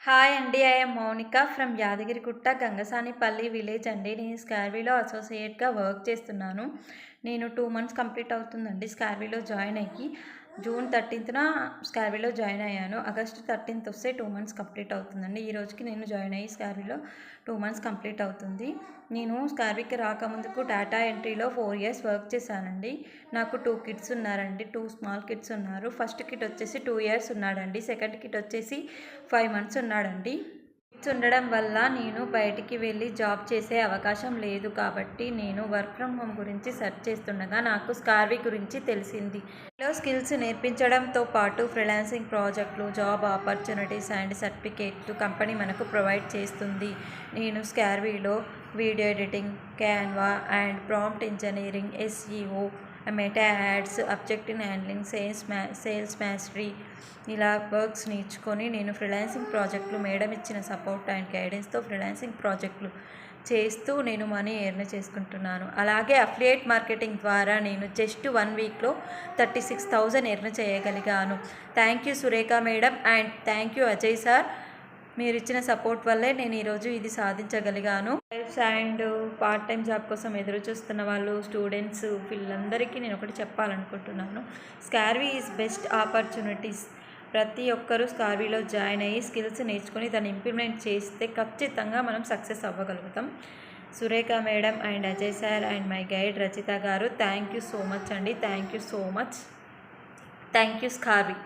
Hi అండి. I am Mounika from Yadagirigutta, Gangasanipalli village అండి. నేను స్కార్వీలో అసోసియేట్‌గా వర్క్ చేస్తున్నాను. నేను 2 మంత్స్ కంప్లీట్ అవుతుందండి స్కార్వీలో జాయిన్ అయ్యి. జూన్ 13న స్కార్వీలో జాయిన్ అయ్యాను. ఆగస్ట్ 13th వస్తే 2 మంత్స్ కంప్లీట్ అవుతుందండి. ఈ రోజుకి నేను జాయిన్ అయ్యి స్కార్వీలో 2 మంత్స్ కంప్లీట్ అవుతుంది. నేను స్కార్వీకి రాకముందుకు డేటా ఎంట్రీలో 4 ఇయర్స్ వర్క్ చేశానండి. నాకు 2 కిడ్స్ ఉన్నారండి. 2 స్మాల్ కిడ్స్ ఉన్నారు. ఫస్ట్ కిడ్ వచ్చేసి 2 ఇయర్స్ ఉన్నాడండి. సెకండ్ కిడ్ వచ్చేసి 5 మంత్స్ ఉన్నాడండి. కిడ్స్ ఉండడం వల్ల నేను బయటికి వెళ్ళి జాబ్ చేసే అవకాశం లేదు కాబట్టి నేను వర్క్ ఫ్రమ్ హోమ్ గురించి సెర్చ్ చేస్తుండగా నాకు స్కార్వీ గురించి తెలిసింది. ఇందులో స్కిల్స్ నేర్పించడంతో పాటు ఫ్రీలాన్సింగ్ ప్రాజెక్టులు, జాబ్ ఆపర్చునిటీస్ అండ్ సర్టిఫికేట్లు కంపెనీ మనకు ప్రొవైడ్ చేస్తుంది. నేను స్కార్వీలో video editing, Canva and prompt engineering, SEO, Meta ads, objective handling, sales mastery ఇలా వర్క్స్ నేర్చుకొని నేను ఫ్రీలాన్సింగ్ ప్రాజెక్టులు మేడం ఇచ్చిన సపోర్ట్ అండ్ గైడెన్స్తో ఫ్రీలాన్సింగ్ ప్రాజెక్టులు చేస్తూ నేను మనీ ఎర్న్ చేసుకుంటున్నాను. అలాగే అఫిలియేట్ మార్కెటింగ్ ద్వారా నేను జస్ట్ 1 వీక్లో 36,000 ఎర్న్ చేయగలిగాను. Thank you Surekha madam and thank you Ajay sir. మీరు ఇచ్చిన సపోర్ట్ వల్లే నేను ఈరోజు ఇది సాధించగలిగాను. లైఫ్స్ అండ్ పార్ట్ టైం జాబ్ కోసం ఎదురు చూస్తున్న వాళ్ళు, స్టూడెంట్స్ వీళ్ళందరికీ నేను ఒకటి చెప్పాలనుకుంటున్నాను. Scarvy is best opportunities. ప్రతి ఒక్కరూ స్కార్వీలో జాయిన్ అయ్యి స్కిల్స్ నేర్చుకొని దాన్ని ఇంప్లిమెంట్ చేస్తే ఖచ్చితంగా మనం సక్సెస్ అవ్వగలుగుతాం. Surekha madam and Ajay sir and my guide Rachitha garu, thank you so much అండి. Thank you so much. Thank you స్కార్వీ.